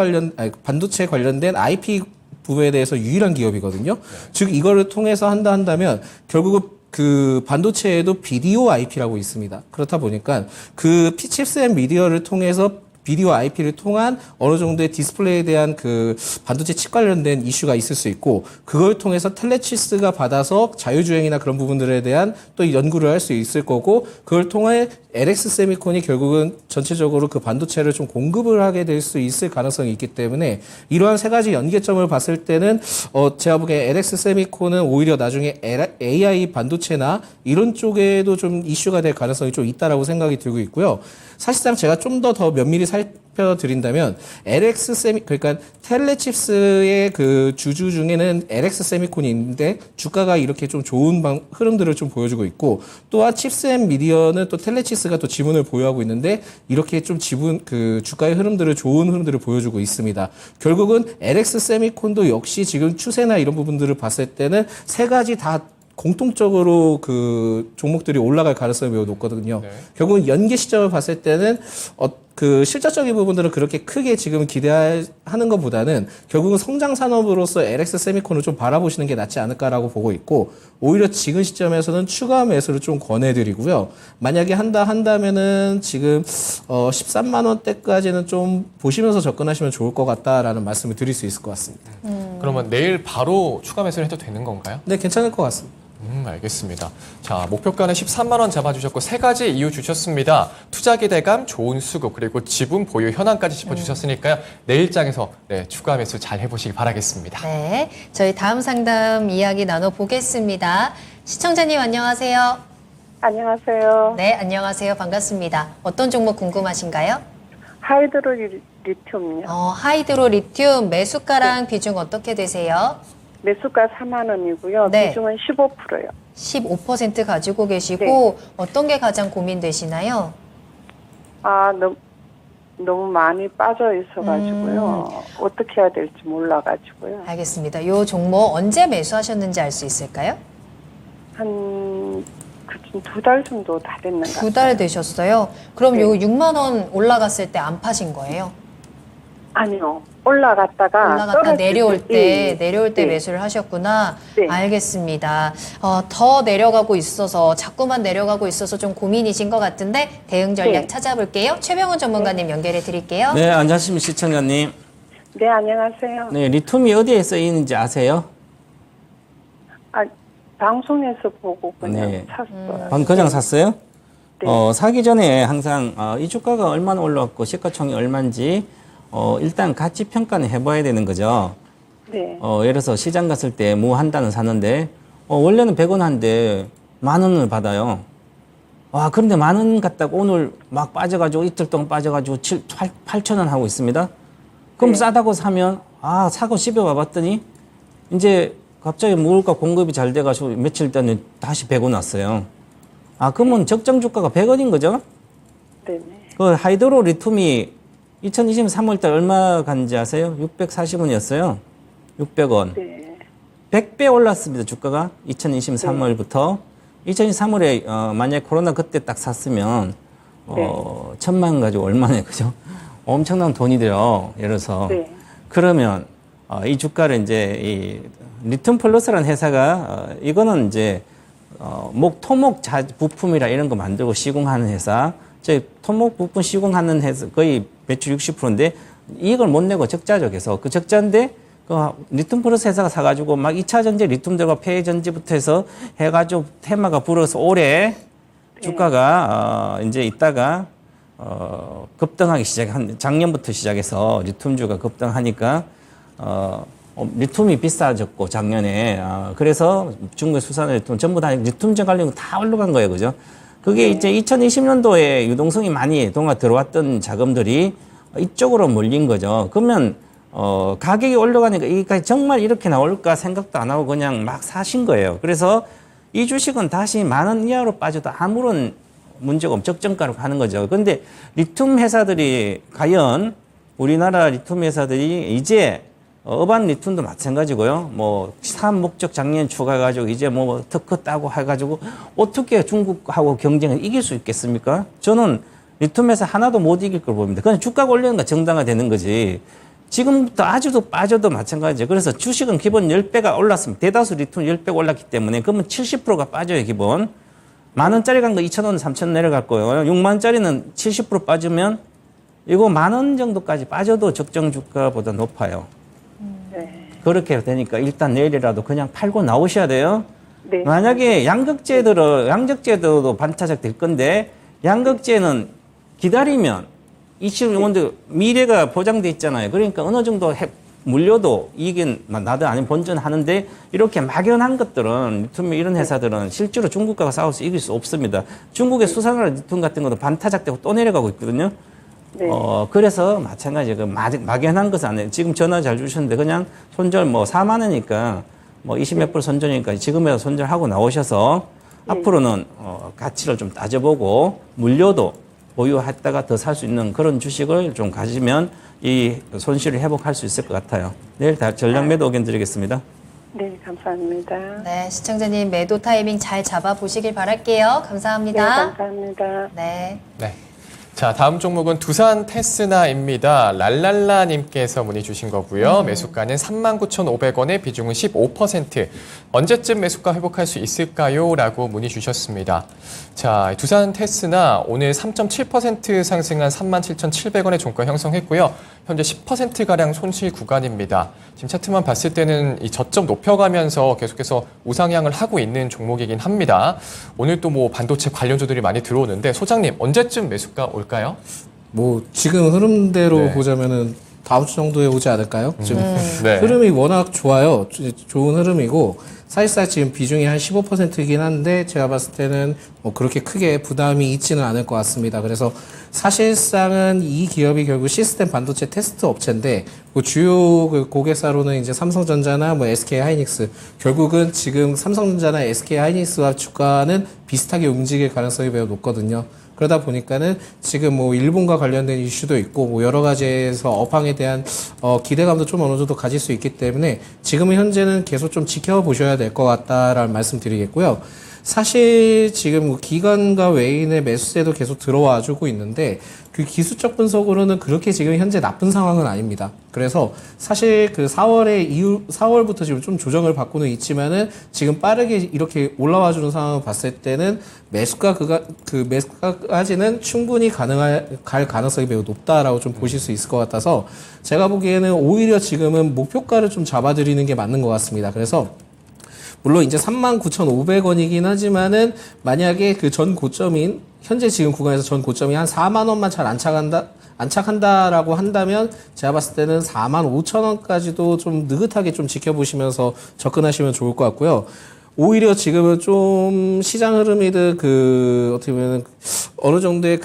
[SPEAKER 4] 반도체 관련된 IP 부분에 대해서 유일한 기업이거든요. 즉 이거를 통해서 한다면 결국은 그 반도체에도 비디오 IP라고 있습니다. 그렇다 보니까 그 칩셋 미디어를 통해서 비디오 IP를 통한 어느 정도의 디스플레이에 대한 그 반도체 칩 관련된 이슈가 있을 수 있고 그걸 통해서 텔레치스가 받아서 자유주행이나 그런 부분들에 대한 또 연구를 할 수 있을 거고 그걸 통해 LX 세미콘이 결국은 전체적으로 그 반도체를 좀 공급을 하게 될 수 있을 가능성이 있기 때문에 이러한 세 가지 연계점을 봤을 때는 제가 보기에 LX 세미콘은 오히려 나중에 AI 반도체나 이런 쪽에도 좀 이슈가 될 가능성이 좀 있다라고 생각이 들고 있고요. 사실상 제가 좀 더 면밀히 살펴드린다면 그러니까 텔레칩스의 그 주주 중에는 LX 세미콘이 있는데 주가가 이렇게 좀 좋은 흐름들을 좀 보여주고 있고 또한 칩셋 미디어는 또 텔레칩스가 또 지분을 보유하고 있는데 이렇게 좀 그 주가의 흐름들을 좋은 흐름들을 보여주고 있습니다. 결국은 LX 세미콘도 역시 지금 추세나 이런 부분들을 봤을 때는 세 가지 다 공통적으로 그 종목들이 올라갈 가능성이 매우 높거든요. 네. 결국은 연계 시점을 봤을 때는 그 실질적인 부분들은 그렇게 크게 지금 기대하는 것보다는 결국은 성장 산업으로서 LX 세미콘을 좀 바라보시는 게 낫지 않을까라고 보고 있고 오히려 지금 시점에서는 추가 매수를 좀 권해드리고요. 만약에 한다면은 지금 13만 원대까지는 좀 보시면서 접근하시면 좋을 것 같다라는 말씀을 드릴 수 있을 것 같습니다.
[SPEAKER 2] 그러면 내일 바로 추가 매수를 해도 되는 건가요?
[SPEAKER 4] 네, 괜찮을 것 같습니다.
[SPEAKER 2] 알겠습니다. 자, 목표가는 13만 원 잡아주셨고 세 가지 이유 주셨습니다. 투자 기대감, 좋은 수급, 그리고 지분 보유 현황까지 짚어주셨으니까요. 내일장에서 추가 매수 잘 해보시기 바라겠습니다.
[SPEAKER 1] 네, 저희 다음 상담 이야기 나눠보겠습니다. 시청자님 안녕하세요.
[SPEAKER 5] 안녕하세요.
[SPEAKER 1] 네, 안녕하세요. 반갑습니다. 어떤 종목 궁금하신가요?
[SPEAKER 5] 하이드로 리튬요.
[SPEAKER 1] 하이드로 리튬 매수가랑 비중 어떻게 되세요?
[SPEAKER 5] 매수가 4만 원이고요.
[SPEAKER 1] 네.
[SPEAKER 5] 비중은 15%요.
[SPEAKER 1] 15% 가지고 계시고 어떤 게 가장 고민되시나요?
[SPEAKER 5] 너무 많이 빠져 있어가지고요. 어떻게 해야 될지 몰라가지고요.
[SPEAKER 1] 알겠습니다. 이 종목 언제 매수하셨는지 알 수 있을까요?
[SPEAKER 5] 한 2달 정도 다 됐는 것 같아요.
[SPEAKER 1] 2달 되셨어요. 그럼
[SPEAKER 5] 네.
[SPEAKER 1] 요 6만 원 올라갔을 때 안 파신 거예요?
[SPEAKER 5] 아니요. 올라갔다
[SPEAKER 1] 떨어질
[SPEAKER 5] 내려올
[SPEAKER 1] 때
[SPEAKER 5] 네.
[SPEAKER 1] 매수를 하셨구나.
[SPEAKER 5] 네.
[SPEAKER 1] 알겠습니다. 더 내려가고 있어서 자꾸만 내려가고 있어서 좀 고민이신 것 같은데 대응 전략
[SPEAKER 5] 네.
[SPEAKER 1] 찾아볼게요. 최병훈 전문가님 연결해 드릴게요.
[SPEAKER 3] 네, 안녕하십니까 시청자님.
[SPEAKER 5] 네, 안녕하세요.
[SPEAKER 3] 네, 리튬이 어디에 쓰이는지 아세요?
[SPEAKER 5] 방송에서 보고 그냥
[SPEAKER 3] 네.
[SPEAKER 5] 샀어요.
[SPEAKER 3] 방금 그냥 샀어요?
[SPEAKER 5] 네.
[SPEAKER 3] 사기 전에 항상 이 주가가 얼마나 올라왔고 시가총액이 얼마인지 일단 가치 평가는 해봐야 되는 거죠.
[SPEAKER 5] 네.
[SPEAKER 3] 예를 들어서 시장 갔을 때 뭐 한 단을 사는데 원래는 100원 한데 10,000원을 받아요. 그런데 10,000원 갖다가 오늘 막 빠져가지고 이틀 동안 빠져가지고 8,000원 하고 있습니다. 그럼
[SPEAKER 5] 네.
[SPEAKER 3] 싸다고 사면 사고 씹어봐 봤더니 이제 갑자기 물가 공급이 잘 돼가지고 며칠 전에 다시 100원 왔어요. 그러면 적정 주가가 100원인 거죠?
[SPEAKER 5] 네네.
[SPEAKER 3] 그 하이드로 리튬이 2020년 3월달 얼마 간지 아세요? 640원이었어요. 600원.
[SPEAKER 5] 네.
[SPEAKER 3] 100배 올랐습니다. 주가가 2023월부터. 2023월에 만약에 코로나 그때 딱 샀으면 1,000만 가지고 얼마네, 그죠? 엄청난 돈이 돼요. 예를 들어서.
[SPEAKER 5] 네.
[SPEAKER 3] 그러면 이 주가를 이제 이 리튬 플러스라는 회사가 이거는 이제 토목 부품이라 이런 거 만들고 시공하는 회사. 토목 부품 시공하는 회사 거의 매출 60%인데 이걸 못 내고 적자죠. 그래서 그 적자인데 리튬 플러스 회사가 사가지고 막 2차 전지 리튬 들어가 폐 전지부터 해서 해가지고 테마가 불어서 올해 주가가 이제 있다가 급등하기 작년부터 시작해서 리튬주가 급등하니까 리튬이 비싸졌고 작년에 그래서 중국의 수산 리튬 전부 다 리튬전 관련 다 올라간 거예요, 그죠? 그게 이제 2020년도에 유동성이 많이 들어왔던 자금들이 이쪽으로 몰린 거죠. 그러면 가격이 올라가니까 이게 정말 이렇게 나올까 생각도 안 하고 그냥 막 사신 거예요. 그래서 이 주식은 다시 10,000원 이하로 빠져도 아무런 문제가 없고 적정가로 하는 거죠. 그런데 리튬 회사들이 과연 우리나라 리튬 회사들이 이제 어반 리튬도 마찬가지고요. 뭐 사업 목적 작년 추가해가지고 이제 뭐 특허 따고 해가지고 어떻게 중국하고 경쟁을 이길 수 있겠습니까? 저는 리튬 회사 하나도 못 이길 걸 봅니다. 그냥 주가가 올리는 거 정당화되는 거지. 지금부터 아주도 빠져도 마찬가지죠. 그래서 주식은 기본 10배가 올랐습니다. 대다수 리튬 10배가 올랐기 때문에 그러면 70%가 빠져요, 기본. 만 원짜리 간 거 2,000원, 3,000원 내려갈 거예요. 6만 원짜리는 70% 빠지면 이거 만 원 정도까지 빠져도 적정 주가보다 높아요.
[SPEAKER 5] 네.
[SPEAKER 3] 그렇게 되니까 일단 내일이라도 그냥 팔고 나오셔야 돼요.
[SPEAKER 5] 네.
[SPEAKER 3] 만약에 양적제도 반타작 될 건데 양극재는 기다리면 이치원도 미래가 보장돼 있잖아요. 그러니까 어느 정도 물려도 이익은 나도 아니면 본전하는데 이렇게 막연한 것들은 리튬 이런 회사들은 실제로 중국과 싸워서 이길 수 없습니다. 중국의 수산화 리튬 같은 것도 반타작되고 또 내려가고 있거든요.
[SPEAKER 5] 네.
[SPEAKER 3] 그래서 마찬가지예요. 그 막연한 것은 안 해요. 지금 전화 잘 주셨는데 그냥 손절 뭐 4만 원이니까 뭐 20몇 % 손절이니까 지금이라도 손절하고 나오셔서 앞으로는 가치를 좀 따져보고 물려도 보유했다가 더 살 수 있는 그런 주식을 좀 가지면 이 손실을 회복할 수 있을 것 같아요. 내일 전략 매도 의견 드리겠습니다.
[SPEAKER 5] 네, 감사합니다.
[SPEAKER 1] 네, 시청자님 매도 타이밍 잘 잡아보시길 바랄게요.
[SPEAKER 5] 네,
[SPEAKER 1] 감사합니다.
[SPEAKER 5] 감사합니다.
[SPEAKER 1] 네.
[SPEAKER 2] 네. 자, 다음 종목은 두산 테스나입니다. 랄랄라님께서 문의 주신 거고요. 매수가는 39,500원에 비중은 15%. 언제쯤 매수가 회복할 수 있을까요? 라고 문의 주셨습니다. 자, 두산 테스나 오늘 3.7% 상승한 37,700원의 종가 형성했고요. 현재 10%가량 손실 구간입니다. 지금 차트만 봤을 때는 이 저점 높여가면서 계속해서 우상향을 하고 있는 종목이긴 합니다. 오늘 또 뭐 반도체 관련주들이 많이 들어오는데 소장님 언제쯤 매수가 올까요?
[SPEAKER 4] 뭐 지금 흐름대로
[SPEAKER 2] 네.
[SPEAKER 4] 보자면은 다음 주 정도에 오지 않을까요? 지금
[SPEAKER 2] 네.
[SPEAKER 4] 흐름이 워낙 좋아요. 좋은 흐름이고 사실상 지금 비중이 한 15%이긴 한데 제가 봤을 때는 뭐 그렇게 크게 부담이 있지는 않을 것 같습니다. 그래서 사실상은 이 기업이 결국 시스템 반도체 테스트 업체인데 뭐 주요 그 고객사로는 이제 삼성전자나 뭐 SK 하이닉스 결국은 지금 삼성전자나 SK 하이닉스와 주가는 비슷하게 움직일 가능성이 매우 높거든요. 그러다 보니까는 지금 뭐 일본과 관련된 이슈도 있고 뭐 여러 가지에서 업황에 대한 기대감도 좀 어느 정도 가질 수 있기 때문에 지금은 현재는 계속 좀 지켜보셔야 될 것 같다라는 말씀드리겠고요. 사실 지금 뭐 기관과 외인의 매수세도 계속 들어와 주고 있는데 그 기술적 분석으로는 그렇게 지금 현재 나쁜 상황은 아닙니다. 그래서 사실 그 4월부터 지금 좀 조정을 받고는 있지만은 지금 빠르게 이렇게 올라와 주는 상황을 봤을 때는 매수가까지는 충분히 갈 가능성이 매우 높다라고 좀 보실 수 있을 것 같아서 제가 보기에는 오히려 지금은 목표가를 좀 잡아드리는 게 맞는 것 같습니다. 그래서 물론 이제 39,500원이긴 하지만은 만약에 그 전 고점인 현재 지금 구간에서 전 고점이 한 4만 원만 잘 안착한다라고 한다면 제가 봤을 때는 45,000원까지도 좀 느긋하게 좀 지켜보시면서 접근하시면 좋을 것 같고요. 오히려 지금은 좀 시장 흐름이든 어떻게 보면 어느 정도의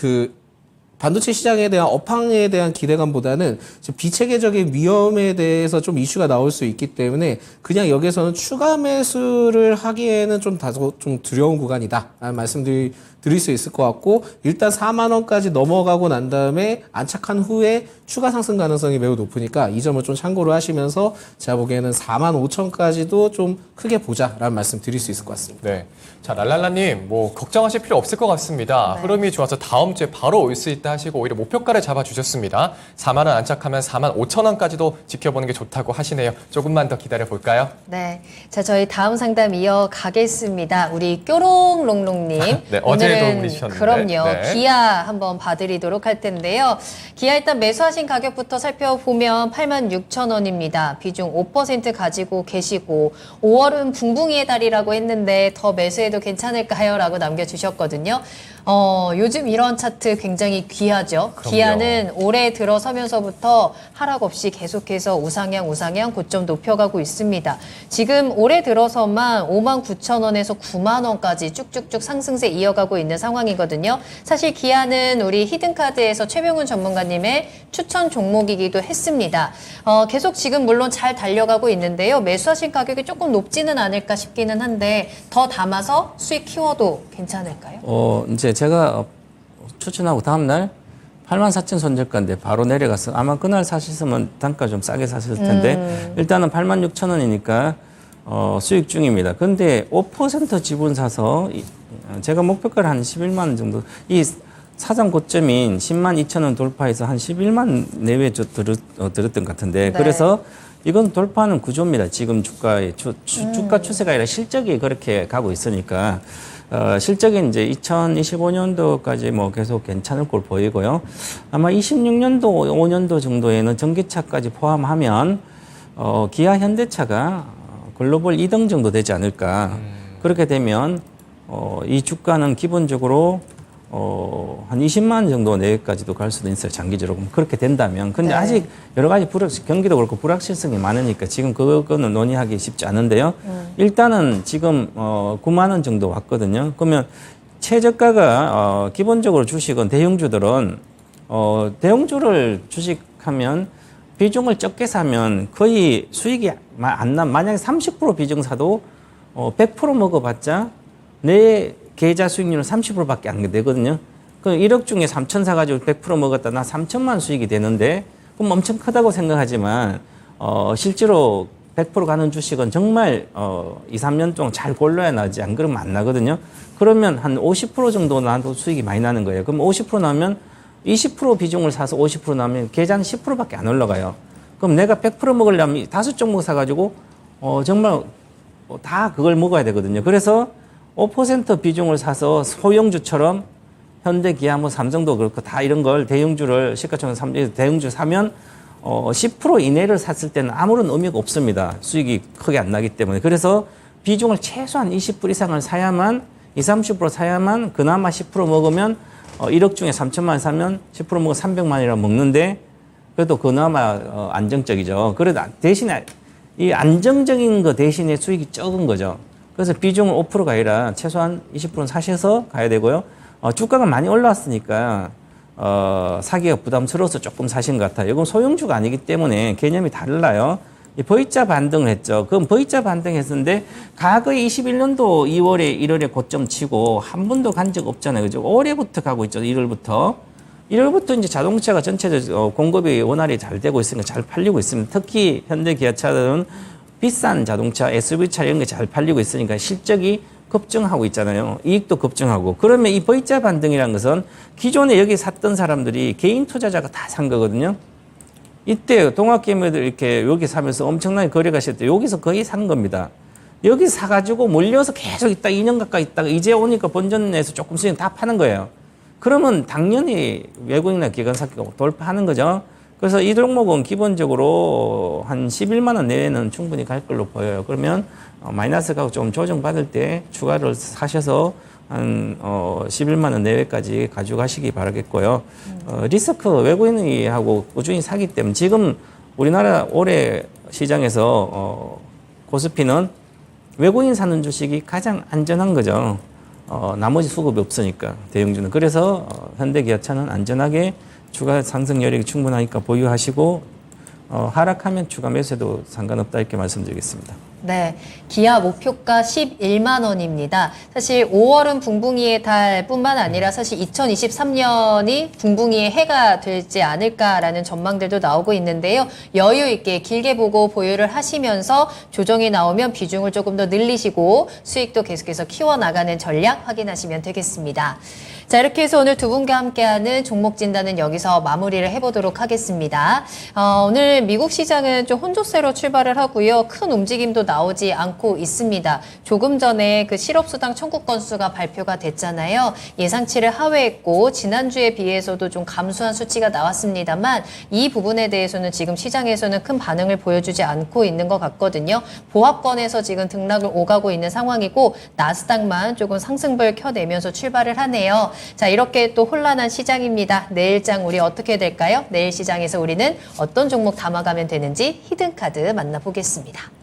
[SPEAKER 4] 반도체 시장에 대한 업황에 대한 기대감보다는 비체계적인 위험에 대해서 좀 이슈가 나올 수 있기 때문에 그냥 여기서는 추가 매수를 하기에는 좀 다소 좀 두려운 구간이다 라는 말씀드릴 수 있을 것 같고 일단 4만 원까지 넘어가고 난 다음에 안착한 후에 추가 상승 가능성이 매우 높으니까 이 점을 좀 참고를 하시면서 제가 보기에는 4만 5천까지도 좀 크게 보자라는 말씀 드릴 수 있을 것 같습니다.
[SPEAKER 2] 네. 자, 랄랄라님, 뭐, 걱정하실 필요 없을 것 같습니다.
[SPEAKER 1] 네.
[SPEAKER 2] 흐름이 좋아서 다음 주에 바로 올 수 있다 하시고, 오히려 목표가를 잡아주셨습니다. 4만 원 안착하면 4만 5천 원까지도 지켜보는 게 좋다고 하시네요. 조금만 더 기다려볼까요?
[SPEAKER 1] 네. 자, 저희 다음 상담 이어가겠습니다. 우리 뾰롱롱롱님.
[SPEAKER 2] 네, 어제도
[SPEAKER 1] 오늘은
[SPEAKER 2] 문의 주셨는데.
[SPEAKER 1] 그럼요.
[SPEAKER 2] 네.
[SPEAKER 1] 기아 한번 봐드리도록 할 텐데요. 기아 일단 매수하신 가격부터 살펴보면 86,000원입니다. 비중 5% 가지고 계시고 5월은 붕붕이의 달이라고 했는데 더 매수해도 괜찮을까요? 라고 남겨주셨거든요. 요즘 이런 차트 굉장히 귀하죠.
[SPEAKER 2] 그럼요.
[SPEAKER 1] 기아는 올해 들어서면서부터 하락 없이 계속해서 우상향 고점 높여가고 있습니다. 지금 올해 들어서만 59,000원에서 9만 원까지 쭉쭉쭉 상승세 이어가고 있는 상황이거든요. 사실 기아는 우리 히든카드에서 최병훈 전문가님의 추천 종목이기도 했습니다. 계속 지금 물론 잘 달려가고 있는데요. 매수하신 가격이 조금 높지는 않을까 싶기는 한데 더 담아서 수익 키워도 괜찮을까요?
[SPEAKER 3] 이제 근데 제가 추천하고 다음날 84,000 손절가인데 바로 내려가서 아마 그날 사셨으면 단가 좀 싸게 사셨을 텐데 일단은 86,000원이니까 수익 중입니다. 근데 5% 지분 사서 제가 목표가를 한 11만 원 정도 이 사상 고점인 10만 2천 원 돌파해서 한 11만 내외 들었던 것 같은데
[SPEAKER 1] 네.
[SPEAKER 3] 그래서 이건 돌파하는 구조입니다. 지금 주가의 주가 추세가 아니라 실적이 그렇게 가고 있으니까 실적이 이제 2025년도까지 뭐 계속 괜찮을 걸 보이고요. 아마 26년도, 5년도 정도에는 전기차까지 포함하면 기아 현대차가 글로벌 2등 정도 되지 않을까. 그렇게 되면 이 주가는 기본적으로 한 20만 원 정도 내외까지도 갈 수도 있어요. 장기적으로. 그렇게 된다면. 근데
[SPEAKER 1] 네.
[SPEAKER 3] 아직 여러 가지 경기도 그렇고 불확실성이 많으니까 지금 그거는 논의하기 쉽지 않은데요. 일단은 지금 9만 원 정도 왔거든요. 그러면 최저가가 기본적으로 주식은 대형주들은 대형주를 주식하면 비중을 적게 사면 거의 수익이 안 나. 만약에 30% 비중 사도 100% 먹어봤자 내 계좌 수익률은 30%밖에 안 되거든요. 그 1억 중에 3천 사가지고 100% 먹었다. 나 3천만 수익이 되는데 그럼 엄청 크다고 생각하지만 실제로 100% 가는 주식은 정말 2, 3년 동안 잘 골라야 나지 안 그러면 안 나거든요. 그러면 한 50% 정도 나도 수익이 많이 나는 거예요. 그럼 50% 나면 20% 비중을 사서 50% 나면 계좌는 10%밖에 안 올라가요. 그럼 내가 100% 먹으려면 5종목 사가지고 정말 다 그걸 먹어야 되거든요. 그래서 5% 비중을 사서 소형주처럼 현대, 기아, 뭐 삼성도 그렇고 다 이런 걸 대형주를 시가총액 대형주 사면 10% 이내를 샀을 때는 아무런 의미가 없습니다. 수익이 크게 안 나기 때문에. 그래서 비중을 최소한 20% 이상을 사야만 20, 30% 사야만 그나마 10% 먹으면 1억 중에 3천만 원 사면 10% 먹으면 300만 원이라 먹는데 그래도 그나마 안정적이죠. 그래도 대신에 이 안정적인 거 대신에 수익이 적은 거죠. 그래서 비중은 5%가 아니라 최소한 20%는 사셔서 가야 되고요. 주가가 많이 올라왔으니까 사기가 부담스러워서 조금 사신 것 같아요. 이건 소형주가 아니기 때문에 개념이 달라요. 이 V자 반등을 했죠. 그럼 V자 반등했는데 과거 21년도 2월에 1월에 고점 치고 한 번도 간 적 없잖아요. 그죠? 올해부터 가고 있죠. 1월부터. 1월부터 이제 자동차가 전체적으로 공급이 원활히 잘 되고 있으니까 잘 팔리고 있습니다. 특히 현대 기아차들은 비싼 자동차, SUV차 이런 게 잘 팔리고 있으니까 실적이 급증하고 있잖아요. 이익도 급증하고. 그러면 이 V자 반등이라는 것은 기존에 여기 샀던 사람들이 개인 투자자가 다 산 거거든요. 이때 동학개미들 이렇게 여기 사면서 엄청나게 거래가 있을 때 여기서 거의 산 겁니다. 여기 사가지고 몰려서 계속 있다 2년 가까이 있다가 이제 오니까 본전에서 조금씩 다 파는 거예요. 그러면 당연히 외국인이나 기관사가 돌파하는 거죠. 그래서 이 종목은 기본적으로 한 11만 원 내외는 충분히 갈 걸로 보여요. 그러면 마이너스가 좀 조정받을 때 추가를 사셔서 한 11만 원 내외까지 가져가시기 바라겠고요. 리스크 외국인이 하고 꾸준히 사기 때문에 지금 우리나라 올해 시장에서 코스피는 외국인 사는 주식이 가장 안전한 거죠. 나머지 수급이 없으니까 대형주는. 그래서 현대기아차는 안전하게 주가 상승 여력이 충분하니까 보유하시고 하락하면 추가 매수해도 상관없다 이렇게 말씀드리겠습니다.
[SPEAKER 1] 네, 기아 목표가 11만 원입니다. 사실 5월은 붕붕이의 달뿐만 아니라 사실 2023년이 붕붕이의 해가 되지 않을까라는 전망들도 나오고 있는데요. 여유 있게 길게 보고 보유를 하시면서 조정이 나오면 비중을 조금 더 늘리시고 수익도 계속해서 키워나가는 전략 확인하시면 되겠습니다. 자, 이렇게 해서 오늘 두 분과 함께하는 종목 진단은 여기서 마무리를 해보도록 하겠습니다. 오늘 미국 시장은 좀 혼조세로 출발을 하고요. 큰 움직임도 나오지 않고 있습니다. 조금 전에 그 실업수당 청구 건수가 발표가 됐잖아요. 예상치를 하회했고 지난주에 비해서도 좀 감소한 수치가 나왔습니다만 이 부분에 대해서는 지금 시장에서는 큰 반응을 보여주지 않고 있는 것 같거든요. 보합권에서 지금 등락을 오가고 있는 상황이고 나스닥만 조금 상승불 켜내면서 출발을 하네요. 자, 이렇게 또 혼란한 시장입니다. 내일장 우리 어떻게 될까요? 내일 시장에서 우리는 어떤 종목 담아가면 되는지 히든카드 만나보겠습니다.